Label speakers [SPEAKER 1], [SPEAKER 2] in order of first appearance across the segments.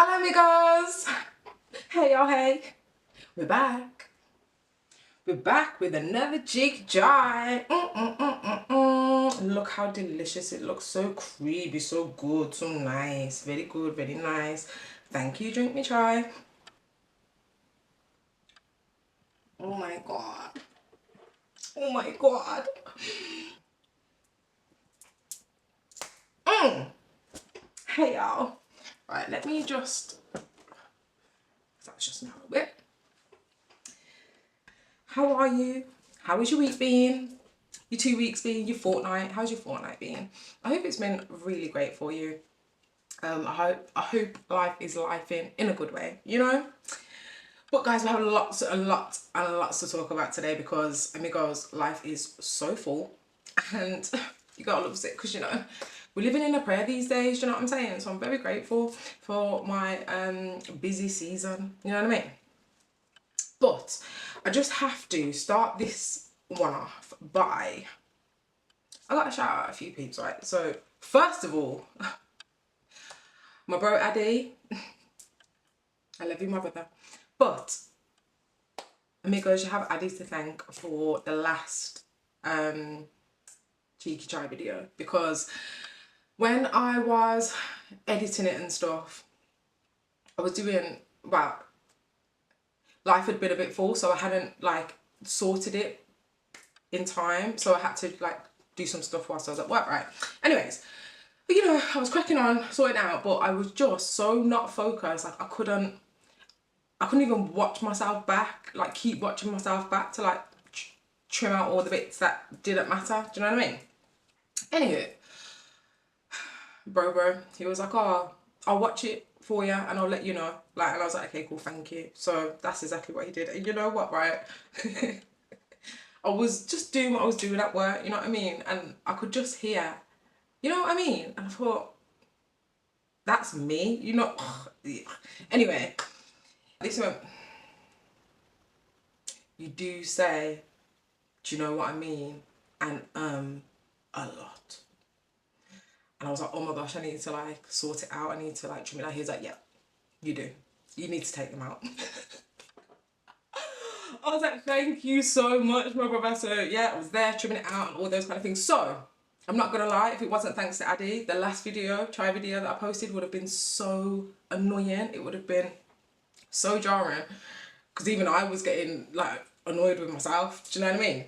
[SPEAKER 1] Hello amigos! Hey y'all, hey! We're back. We're back with another cheek jar. Look how delicious it looks. So creamy, so good, so nice. Very good, very nice. Thank you, drink me chai. Oh my god. Oh my god. Hey y'all. Right, let me just... That's just now a bit. How are you? How has your week been? Your 2 weeks been? Your fortnight? How's your fortnight been? I hope it's been really great for you. I hope life is lifing in a good way, you know? But guys, we have lots to talk about today because, amigos, life is so full and you gotta love it because, you know, we're living in a prayer these days, you know what I'm saying? So I'm very grateful for my busy season, you know what I mean? But I just have to start this one off by, I gotta shout out a few peeps, right? So first of all, my bro Addy, I love you, my brother. But amigos, you have Addy to thank for the last cheeky chai video, because when I was editing it and stuff, I was doing, well, life had been a bit full, so I hadn't like sorted it in time, so I had to like do some stuff whilst I was at work, right? Anyways, but, you know, I was cracking on, sorting it out, but I was just so not focused, like I couldn't even watch myself back, like keep watching myself back to like trim out all the bits that didn't matter, do you know what I mean? Anywho, bro, he was like, oh, I'll watch it for you and I'll let you know. Like, and I was like, okay, cool, thank you. So that's exactly what he did. And you know what, right? I was just doing what I was doing at work, you know what I mean? And I could just hear, you know what I mean? And I thought, that's me, you know? Anyway, this went, you do say, do you know what I mean? And a lot. And I was like, oh my gosh, I need to like sort it out. I need to like trim it out. He was like, yeah, you do. You need to take them out. I was like, thank you so much, my brother. So yeah, I was there trimming it out and all those kind of things. So I'm not gonna lie, if it wasn't thanks to Addy, the last video, try video that I posted would have been so annoying. It would have been so jarring. Because even I was getting like annoyed with myself. Do you know what I mean?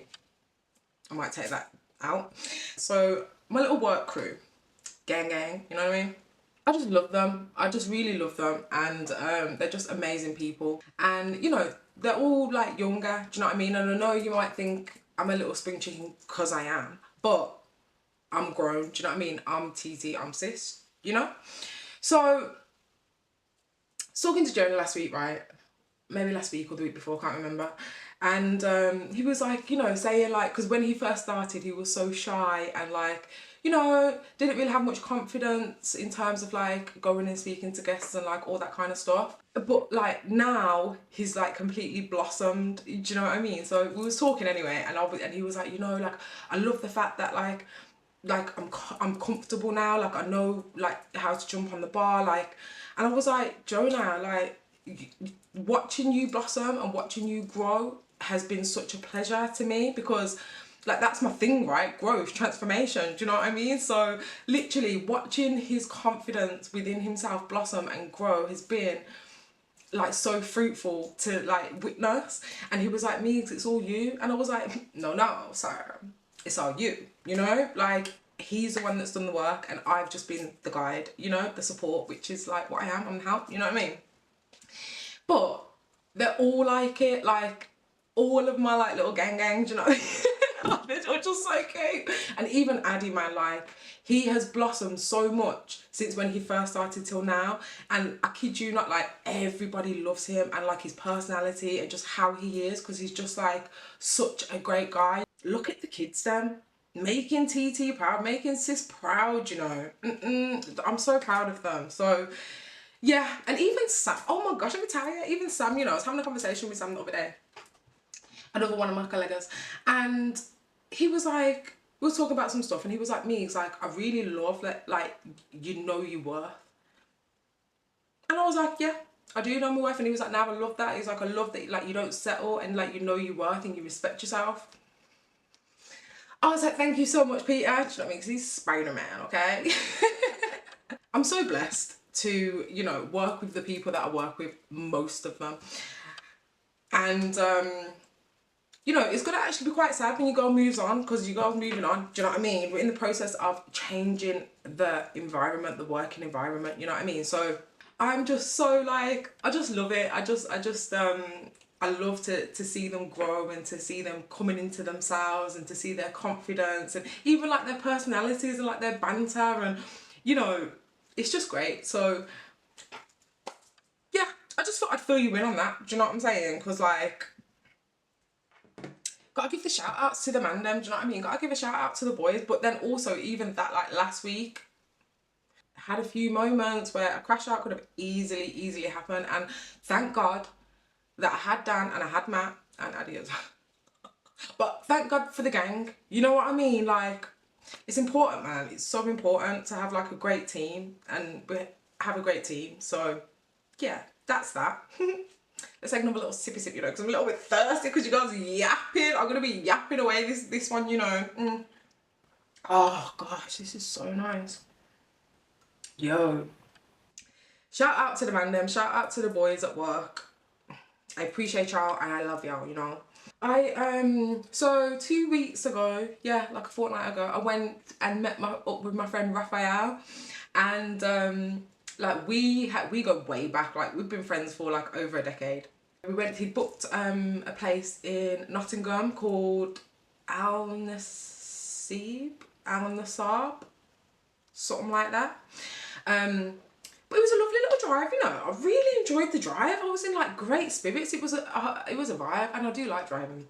[SPEAKER 1] I might take that out. So my little work crew, gang, you know what I mean? I just love them. I just really love them, and they're just amazing people. And you know, they're all like younger, do you know what I mean? And I know you might think I'm a little spring chicken because I am, but I'm grown, do you know what I mean? I'm TT, I'm cis, you know? So, I was talking to Jonah last week, right? Maybe last week or the week before, I can't remember. And he was like, you know, saying like, because when he first started, he was so shy and like, you know, didn't really have much confidence in terms of like going and speaking to guests and like all that kind of stuff. But like now he's like completely blossomed, do you know what I mean? So we was talking anyway, and he was like, you know, like I love the fact that like I'm comfortable now, like I know like how to jump on the bar, like, and I was like, Jonah, like watching you blossom and watching you grow has been such a pleasure to me, because like that's my thing, right? Growth, transformation, do you know what I mean? So literally watching his confidence within himself blossom and grow has been like so fruitful to like witness. And he was like, Meeks, it's all you. And I was like, no, sir, it's all you, you know? Like he's the one that's done the work and I've just been the guide, you know, the support, which is like what I am, I'm the help, you know what I mean? But they're all like it, like all of my like little gangs, you know. They're just so cute. And even Addy, man, like he has blossomed so much since when he first started till now. And I kid you not, like everybody loves him and like his personality and just how he is, because he's just like such a great guy. Look at the kids then, making TT proud, making sis proud, you know. I'm so proud of them. So yeah, and even Sam, oh my gosh, let me tell you, even Sam, you know, I was having a conversation with Sam the other day, another one of my colleagues, and he was like, we were talking about some stuff, and he was like, me, he's like, I really love that, like, you know your worth. And I was was like, yeah, I do know my worth. And he was like, now I love that. He's like, I love that, like, you don't settle and like, you know your worth and you respect yourself. I was like, thank you so much, Peter. Do you know what I mean? Because he's Spider-Man, okay? I'm so blessed to, you know, work with the people that I work with, most of them. And, you know, it's going to actually be quite sad when your girl moves on, because your girl's moving on. Do you know what I mean? We're in the process of changing the environment, the working environment, you know what I mean? So I'm just so like, I just love it. I love to see them grow and to see them coming into themselves and to see their confidence and even like their personalities and like their banter, and, you know, it's just great. So yeah, I just thought I'd fill you in on that. Do you know what I'm saying? Because like, gotta give the shout outs to the man them, do you know what I mean? Gotta give a shout out to the boys. But then also, even that, like last week, had a few moments where a crash out could have easily happened. And thank God that I had Dan and I had Matt and Addy as well. But thank God for the gang. You know what I mean? Like, it's important, man. It's so important to have like a great team, and we have a great team. So yeah, that's that. Let's take another little sippy, you know, because I'm a little bit thirsty because you guys are yapping. I'm going to be yapping away this one, you know. Oh, gosh, this is so nice. Yo. Shout out to the man them. Shout out to the boys at work. I appreciate y'all and I love y'all, you know. So 2 weeks ago, yeah, like a fortnight ago, I went and met up with my friend Raphael, and like we go way back. Like, we've been friends for like over a decade. He booked a place in Nottingham called Al Nasib, something like that. But it was a lovely little drive, you know. I really enjoyed the drive. I was in like great spirits. It was a vibe, and I do like driving.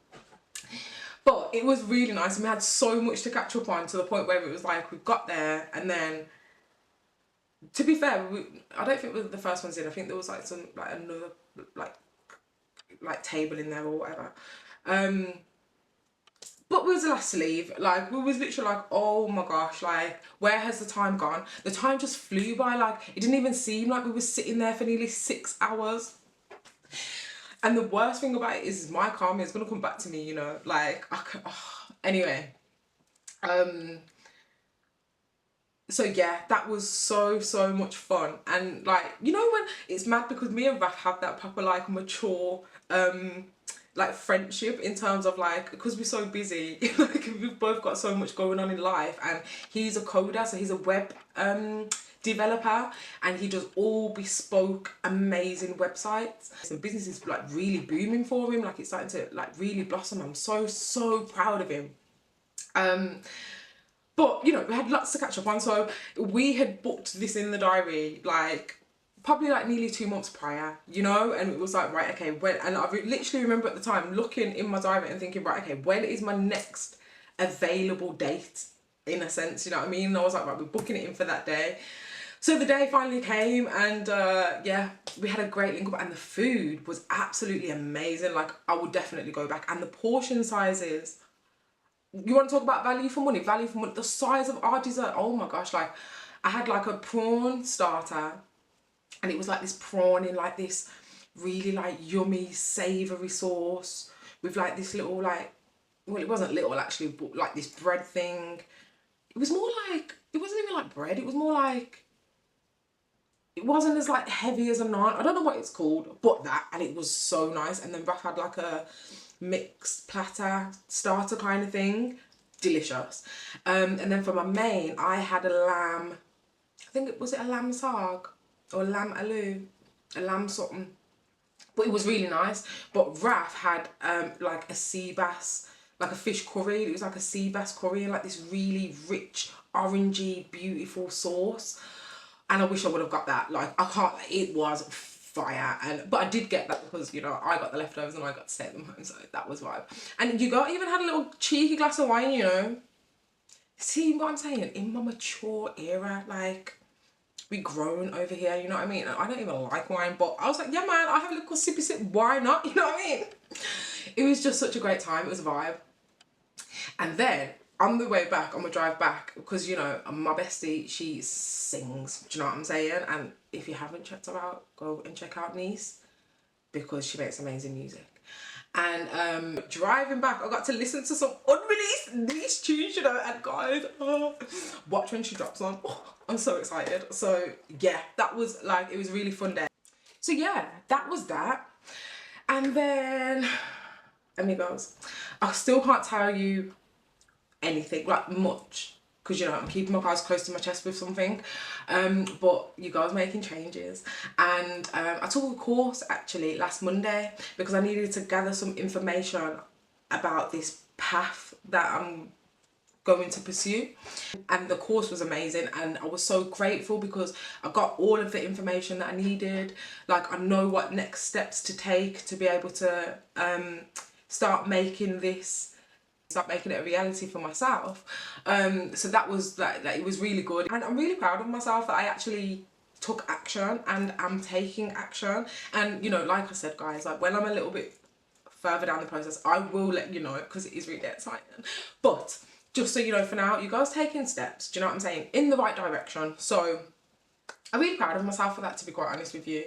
[SPEAKER 1] But it was really nice, and we had so much to catch up on, to the point where it was like we got there, and then, to be fair, I don't think we were the first ones in. I think there was like some like another like table in there or whatever. But we was the last to leave. Like, we was literally like, oh my gosh, like, where has the time gone? The time just flew by. Like, it didn't even seem like we were sitting there for nearly 6 hours. And the worst thing about it is my karma is gonna come back to me, you know. Like, anyway. So yeah, that was so much fun. And like, you know, when it's mad because me and Raf have that proper like mature like friendship, in terms of like, because we're so busy, like we've both got so much going on in life, and he's a coder, so he's a web developer, and he does all bespoke amazing websites. So business is like really booming for him, like it's starting to like really blossom. I'm so proud of him. But, you know, we had lots to catch up on, so we had booked this in the diary, like, probably like nearly 2 months prior, you know, and it was like, right, okay, when, and I literally remember at the time looking in my diary and thinking, right, okay, when is my next available date, in a sense, you know what I mean? And I was like, right, we're booking it in for that day. So the day finally came, and yeah, we had a great link up, and the food was absolutely amazing. Like, I would definitely go back, and the portion sizes, you want to talk about value for money, the size of our dessert, oh my gosh. Like, I had like a prawn starter, and it was like this prawn in like this really like yummy savoury sauce with like this little like, well, it wasn't little actually, but like this bread thing. It was more like, it wasn't even like bread, it was more like, it wasn't as like heavy as a naan. I don't know what it's called, but that, and it was so nice. And then Raf had like a mixed platter starter kind of thing, delicious. And then for my main, I had a lamb, I think it was a lamb sarg or a lamb aloo, a lamb something, but it was really nice. But Raf had like a sea bass, like a fish curry. It was like a sea bass curry, and like this really rich orangey beautiful sauce, and I wish I would have got that. Like, I can't, it was fire. And but I did get that because, you know, I got the leftovers and I got to take them home, so that was vibe. And you got even had a little cheeky glass of wine, you know. See what I'm saying? In my mature era, like, we grown over here, you know what I mean? I don't even like wine, but I was like, yeah man, I have a little sippy sip, why not? You know what I mean? It was just such a great time, it was a vibe. And then on the way back, on the drive back, because, you know, my bestie, she sings, do you know what I'm saying? And if you haven't checked her out, go and check out Niece, because she makes amazing music. And driving back, I got to listen to some unreleased Niece tunes, you know, and guys, watch when she drops on. Oh, I'm so excited. So yeah, that was like, it was really fun day. So yeah, that was that. And then, amigos, I still can't tell you anything, like much, because, you know, I'm keeping my cards close to my chest with something, but you guys are making changes. And I took a course actually last Monday because I needed to gather some information about this path that I'm going to pursue, and the course was amazing, and I was so grateful because I got all of the information that I needed. Like, I know what next steps to take to be able to start making it a reality for myself. So that was like it was really good, and I'm really proud of myself that I actually took action and I'm taking action. And, you know, like I said, guys, like when I'm a little bit further down the process, I will let you know, because it is really exciting. But just so you know, for now, you guys taking steps, do you know what I'm saying, in the right direction. So I'm really proud of myself for that, to be quite honest with you.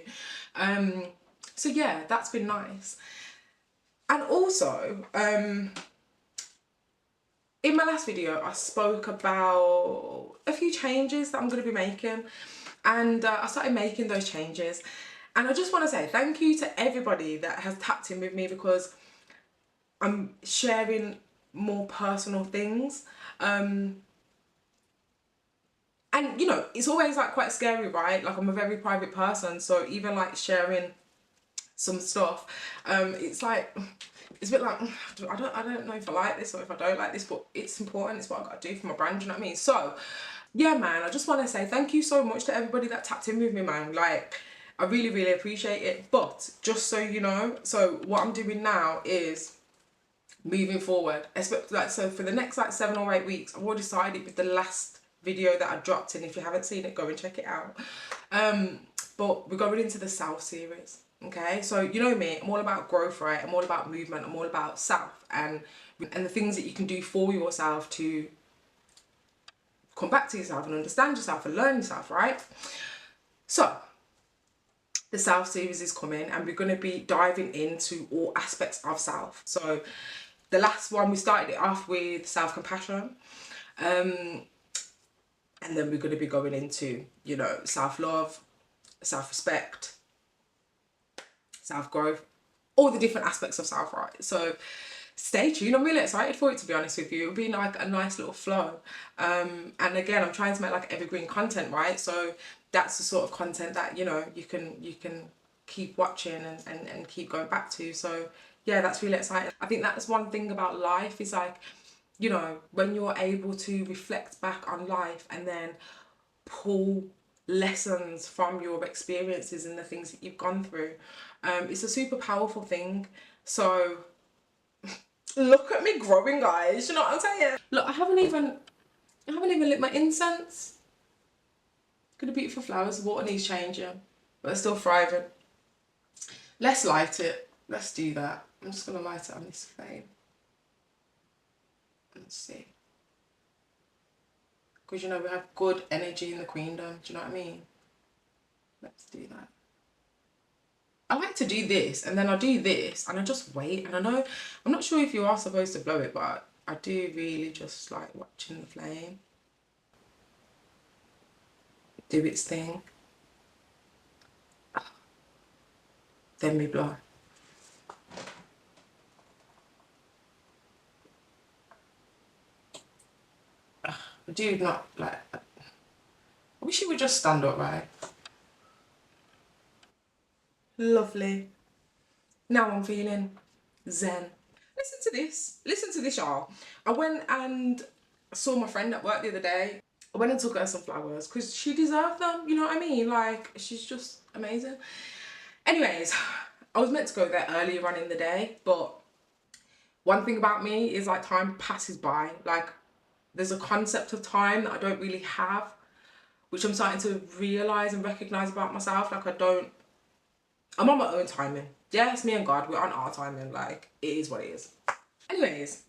[SPEAKER 1] So yeah, that's been nice. And also, in my last video, I spoke about a few changes that I'm going to be making, and I started making those changes. And I just want to say thank you to everybody that has tapped in with me, because I'm sharing more personal things. And, you know, it's always like quite scary, right? Like, I'm a very private person, so even like sharing some stuff, it's like, it's a bit like, I don't know if I like this or if I don't like this, but it's important. It's what I've got to do for my brand, you know what I mean? So yeah, man, I just want to say thank you so much to everybody that tapped in with me, man. Like, I really, really appreciate it. But just so you know, so what I'm doing now is moving forward, like, so for the next like 7 or 8 weeks, I've already decided with the last video that I dropped, and if you haven't seen it, go and check it out. But we're going into the Self series. Okay, so you know me, I'm all about growth, right? I'm all about movement, I'm all about self, and the things that you can do for yourself to come back to yourself and understand yourself and learn yourself, right? So the Self series is coming, and we're going to be diving into all aspects of self. So the last one, we started it off with self-compassion, and then we're going to be going into, you know, self-love, self-respect, self-growth, all the different aspects of self, right? So stay tuned. I'm really excited for it, to be honest with you. It'll be like a nice little flow. And again, I'm trying to make like evergreen content, right? So that's the sort of content that, you know, you can keep watching and keep going back to. So yeah, that's really exciting. I think that's one thing about life, is like, you know, when you're able to reflect back on life and then pull lessons from your experiences and the things that you've gone through, it's a super powerful thing. So look at me growing, guys, you know what I'm saying? Look, I haven't even lit my incense. Got the beautiful flowers, the water needs changing, but they're still thriving. Let's light it. Let's do that. I'm just gonna light it on this flame. Let's see. Because, you know, we have good energy in the queendom, do you know what I mean? Let's do that. I like to do this, and then I do this, and I just wait. And I know, I'm not sure if you are supposed to blow it, but I do really just like watching the flame do its thing. Then we blow. I do not like, I wish it would just stand up, right? Lovely. Now I'm feeling zen. Listen to this, y'all. I went and saw my friend at work the other day. I went and took her some flowers because she deserved them, you know what I mean? Like, she's just amazing. Anyways, I was meant to go there earlier on in the day, but one thing about me is like time passes by. Like, there's a concept of time that I don't really have, which I'm starting to realise and recognise about myself. Like, I'm on my own timing. Yeah, it's me and God, we're on our timing. Like, it is what it is. Anyways,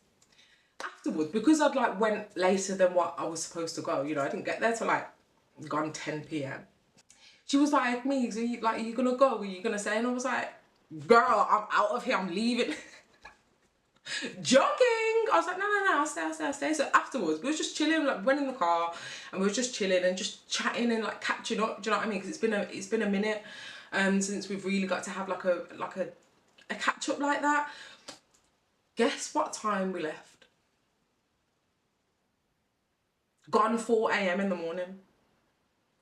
[SPEAKER 1] afterwards, because I'd like went later than what I was supposed to go, you know, I didn't get there till like gone 10 p.m. She was like, Meeks, are you gonna go? Are you gonna stay? And I was like, girl, I'm out of here, I'm leaving. Joking. I was like, no, I'll stay. So afterwards, we were just chilling, like went in the car and we were just chilling and just chatting and like catching up. Do you know what I mean? Because it's been a minute since we've really got to have like a catch up like that. Guess what time we left? Gone 4 a.m. in the morning.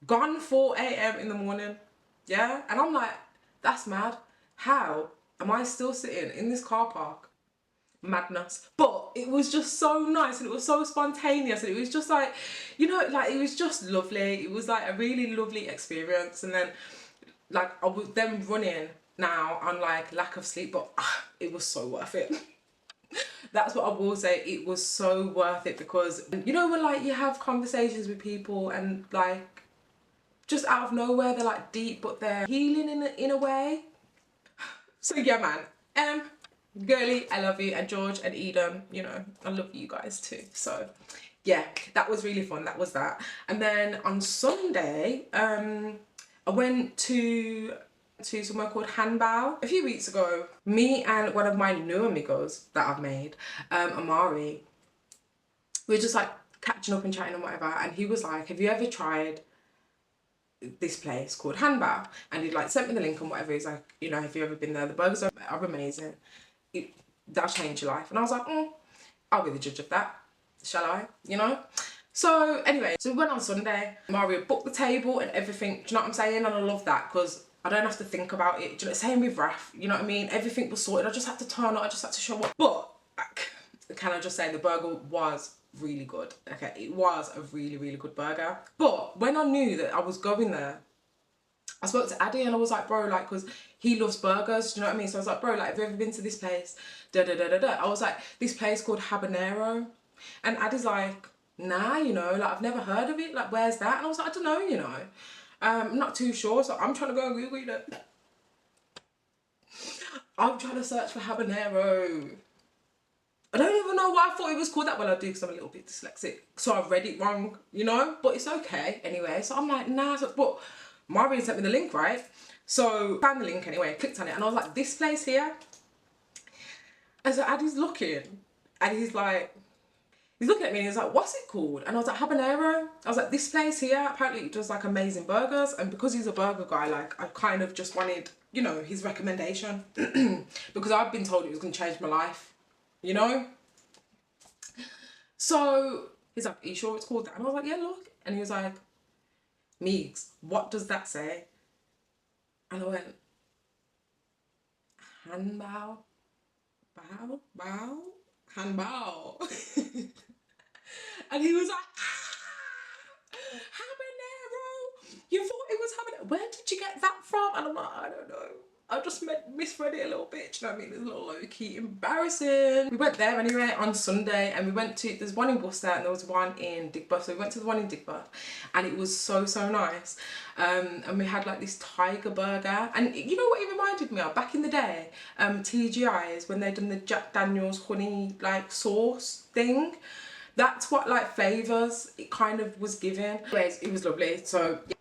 [SPEAKER 1] Gone 4 a.m. in the morning. Yeah, and I'm like, that's mad. How am I still sitting in this car park? Madness. But it was just so nice and it was so spontaneous and it was just like, you know, like it was just lovely. It was like a really lovely experience. And then like I was then running now on like lack of sleep, but it was so worth it. That's what I will say, it was so worth it, because you know when like you have conversations with people and like just out of nowhere they're like deep but they're healing in a way. So yeah man, girly, I love you, and George and Eden, you know, I love you guys too. So yeah, that was really fun. That was that. And then on Sunday, I went to somewhere called Hanbao. A few weeks ago, me and one of my new amigos that I've made, Amari, we were just like catching up and chatting and whatever, and he was like, have you ever tried this place called Hanbao? And he like sent me the link and whatever. He's like, you know, have you ever been there? The burgers are amazing. That'll change your life. And I was like, I'll be the judge of that, shall I? You know? So anyway, so we went on Sunday. Mario booked the table and everything. Do you know what I'm saying? And I love that because I don't have to think about it. Do you know, same with Raf, you know what I mean? Everything was sorted. I just had to turn up. I just had to show up. But can I just say the burger was really good. Okay, it was a really, really good burger. But when I knew that I was going there, I spoke to Addy and I was like, bro, like, because he loves burgers, do you know what I mean? So I was like, bro, like, have you ever been to this place? I was like, this place called Habanero. And Addy's like, nah, you know, like, I've never heard of it. Like, where's that? And I was like, I don't know, you know. I'm not too sure, so I'm trying to go and Google it. I'm trying to search for Habanero. I don't even know why I thought it was called that. Well, I do because I'm a little bit dyslexic. So I read it wrong, you know? But it's okay anyway. So I'm like, nah, but Mario sent me the link, right? So found the link anyway, clicked on it, and I was like, this place here? And so Addy's looking, and he's looking at me and he's like, what's it called? And I was like, Habanero. I was like, this place here, apparently it does like amazing burgers. And because he's a burger guy, like I kind of just wanted, you know, his recommendation because I've been told it was going to change my life, you know? So he's like, are you sure it's called that? And I was like, yeah, look. And he was like, Meeks, what does that say? And I went, Hanbao? Bao? Hanbao. And he was like, Habanero! You thought it was Habanero? Where did you get that from? And I'm like, I don't know. I just misread it a little bit, you know what I mean? It's a little low-key embarrassing. We went there anyway on Sunday, and we went to, there's one in Worcester and there was one in Digbeth. So we went to the one in Digbeth and it was so, so nice. And we had like this tiger burger. And you know what it reminded me of? Back in the day, TGI's, when they'd done the Jack Daniel's honey like sauce thing. That's what like flavours it kind of was given. Anyways, it was lovely. So, yeah.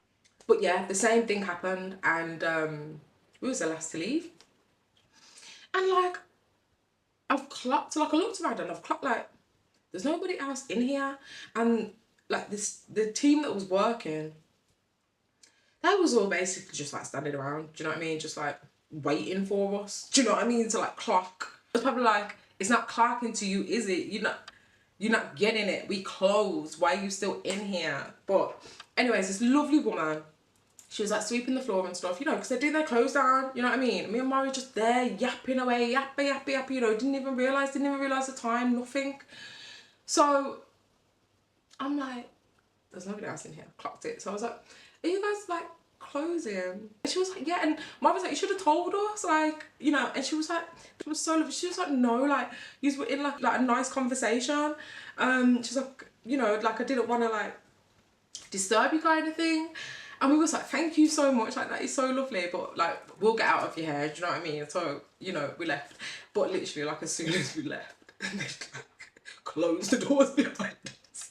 [SPEAKER 1] But yeah, the same thing happened, and we was the last to leave. And like, I've clocked, like I looked around and I've clocked like, there's nobody else in here. And like the team that was working, they was all basically just like standing around, do you know what I mean? Just like waiting for us, do you know what I mean? To like clock. It's probably like, it's not clocking to you, is it? You're not getting it. We closed. Why are you still in here? But anyways, this lovely woman, she was like sweeping the floor and stuff, you know, because they do their clothes down, you know what I mean? Me and Mari just there yapping away, yappy, you know, didn't even realise the time, nothing. So I'm like, there's nobody else in here. Clocked it. So I was like, are you guys like closing? And she was like, yeah. And Mari was like, you should have told us, like, you know. And she was like, it was so lovely. She was like, no, like, you were in like a nice conversation. She's like, you know, like I didn't want to like disturb you kind of thing. And we was like, thank you so much, like that is so lovely, but like we'll get out of your hair, do you know what I mean? So, you know, we left. But literally like as soon as we left, closed the doors behind us.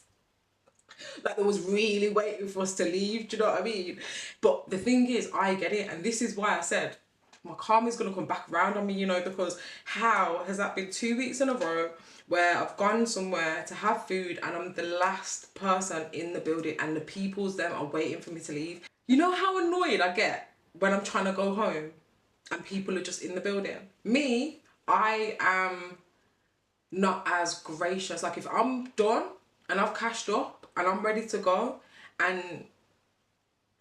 [SPEAKER 1] Like, they was really waiting for us to leave, do you know what I mean? But the thing is, I get it, and this is why I said my karma's gonna come back around on me, you know, because how has that been 2 weeks in a row where I've gone somewhere to have food and I'm the last person in the building and the people's them are waiting for me to leave. You know how annoyed I get when I'm trying to go home and people are just in the building? Me, I am not as gracious. Like, if I'm done and I've cashed up and I'm ready to go, and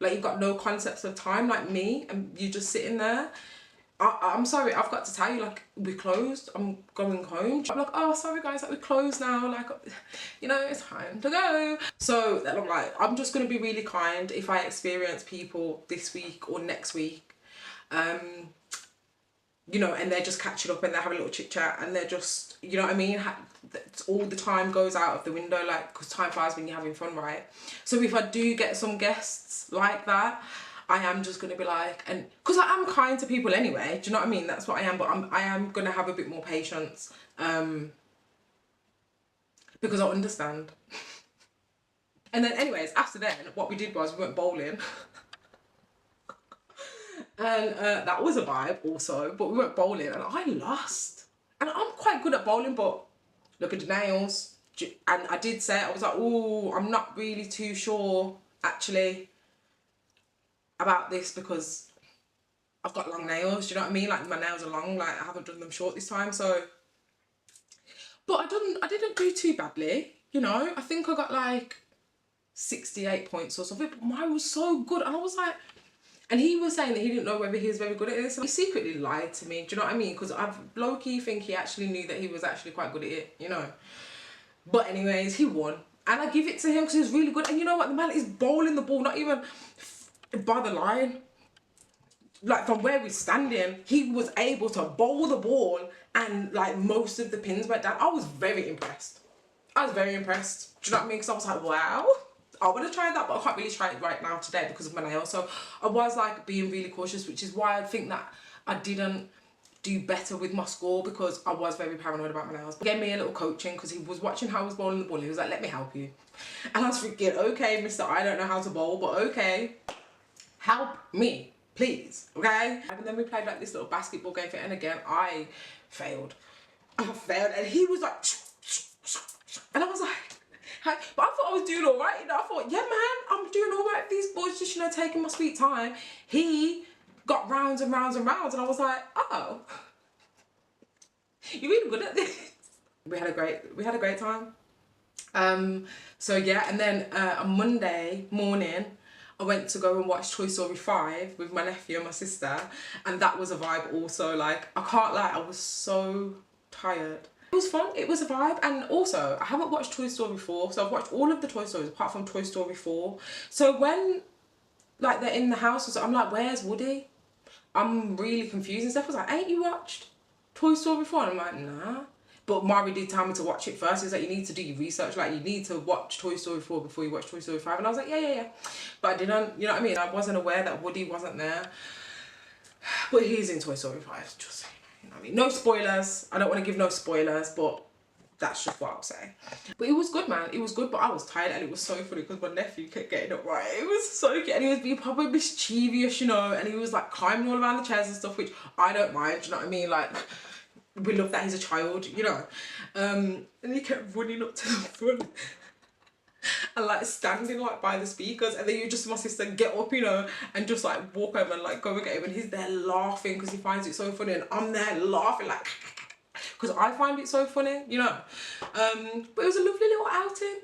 [SPEAKER 1] like, you've got no concepts of time like me, and you're just sitting there, I'm sorry, I've got to tell you, like, we're closed, I'm going home. I'm like, oh, sorry guys, like, we're closed now, like, you know, it's time to go. So then I'm like, I'm just going to be really kind if I experience people this week or next week, you know, and they're just catching up and they're having a little chit chat and they're just, you know what I mean, all the time goes out of the window, like, because time flies when you're having fun, right? So if I do get some guests like that, I am just going to be like, and because I am kind to people anyway, do you know what I mean? That's what I am, but I am going to have a bit more patience, because I understand. And then anyways, after then, what we did was we went bowling. And that was a vibe also, but we went bowling and I lost. And I'm quite good at bowling, but look at the nails. And I did say, I was like, oh, I'm not really too sure actually about this because I've got long nails, do you know what I mean? Like, my nails are long, like, I haven't done them short this time, so. But I didn't do too badly, you know? I think I got like 68 points or something, but mine was so good. And I was like, and he was saying that he didn't know whether he was very good at this. He secretly lied to me, do you know what I mean? Because I've low-key think he actually knew that he was actually quite good at it, you know? But anyways, he won. And I give it to him because he was really good. And you know what? The man is bowling the ball, not even by the line. Like, from where we're standing, he was able to bowl the ball and, like, most of the pins went down. I was very impressed. I was very impressed. Do you know what I mean? Because I was like, wow. I would have tried that, but I can't really try it right now today because of my nails. So I was, like, being really cautious, which is why I think that I didn't do better with my score, because I was very paranoid about my nails. But he gave me a little coaching because he was watching how I was bowling the ball. He was like, let me help you. And I was thinking, okay, mister, I don't know how to bowl, but okay, help me, please, okay? And then we played, like, this little basketball game for it, and again, I failed. I failed, and he was like, and I was like, but I thought I was doing all right, you know? I thought, yeah, man, I'm doing all right. These boys just, you know, taking my sweet time. He got rounds and rounds and rounds, and I was like, oh, you're really good at this. We had a great time. So yeah, and then on Monday morning, I went to go and watch Toy Story 5 with my nephew and my sister, and that was a vibe also. Like, I can't lie, I was so tired. It was fun, it was a vibe. And also, I haven't watched Toy Story 4, so I've watched all of the Toy Stories apart from Toy Story 4. So when, like, they're in the house, so I'm like, where's Woody? I'm really confused and stuff. I was like, ain't you watched Toy Story 4? And I'm like, nah. But Mari did tell me to watch it first. He was like, you need to do your research. Like, you need to watch Toy Story 4 before you watch Toy Story 5. And I was like, yeah. But I didn't, you know what I mean? I wasn't aware that Woody wasn't there. But he's in Toy Story 5, just saying. You know what I mean? No spoilers. I don't want to give no spoilers, but that's just what I'll say. But it was good, man. It was good, but I was tired, and it was so funny because my nephew kept getting it right. It was so cute, and he was being probably mischievous, you know, and he was, like, climbing all around the chairs and stuff, which I don't mind, do you know what I mean? Like, we love that he's a child, you know. And he kept running up to the front and, like, standing, like, by the speakers, and then you just see my sister get up, you know, and just, like, walk over and, like, go and get him, and he's there laughing because he finds it so funny, and I'm there laughing, like, because I find it so funny, you know. But it was a lovely little outing.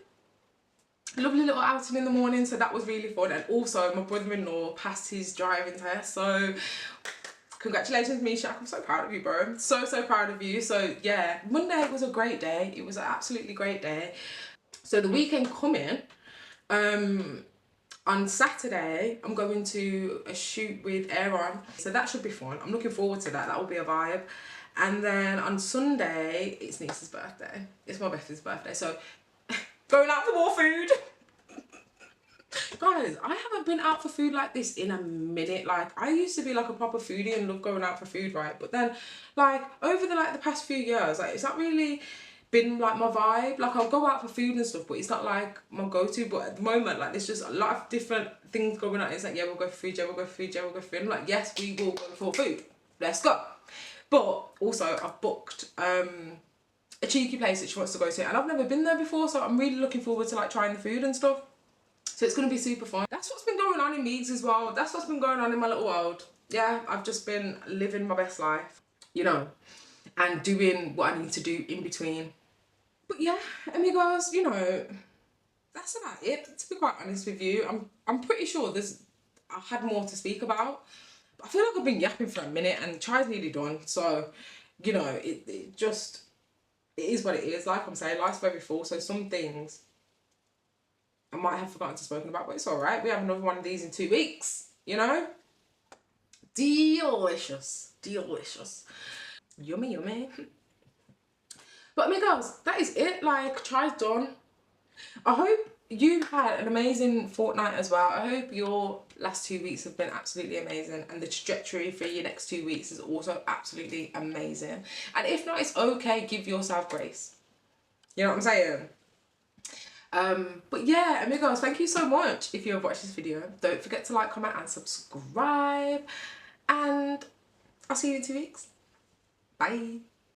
[SPEAKER 1] Lovely little outing in the morning, so that was really fun. And also, my brother-in-law passed his driving test, so congratulations, Misha. I'm so proud of you, bro. So proud of you. So yeah, Monday was a great day. It was an absolutely great day. So the weekend coming, on Saturday, I'm going to a shoot with Aaron, so that should be fun. I'm looking forward to that. That will be a vibe. And then on Sunday, it's Niece's birthday. It's my Beth's birthday, so going out for more food. Guys, I haven't been out for food like this in a minute. Like, I used to be like a proper foodie and love going out for food, right? But then, like, over the past few years, like, it's not really been like my vibe. Like I'll go out for food and stuff, but it's not like my go-to. But at the moment, like there's just a lot of different things going on. It's like, yeah, we'll go for food, yeah, we'll go for food, yeah, we'll go for food. I'm like, yes, we will go for food. Let's go. But also I've booked a cheeky place that she wants to go to, and I've never been there before, so I'm really looking forward to like trying the food and stuff. So it's gonna be super fun. That's what's been going on in Meads as well. That's what's been going on in my little world. Yeah, I've just been living my best life, you know, and doing what I need to do in between. But yeah, amigos, you know, that's about it. To be quite honest with you, I'm pretty sure I had more to speak about. But I feel like I've been yapping for a minute and chai's nearly done. So, you know, it is what it is. Like I'm saying, life's very full. So some things I might have forgotten to spoken about, but it's alright. We have another one of these in 2 weeks, you know? Delicious. Delicious. Yummy, yummy. But amigos, that is it. Like, try's done. I hope you've had an amazing fortnight as well. I hope your last 2 weeks have been absolutely amazing, and the trajectory for your next 2 weeks is also absolutely amazing. And if not, it's okay. Give yourself grace. You know what I'm saying? But yeah, amigos, thank you so much if you have watched this video. Don't forget to like, comment and subscribe, and I'll see you in 2 weeks. Bye.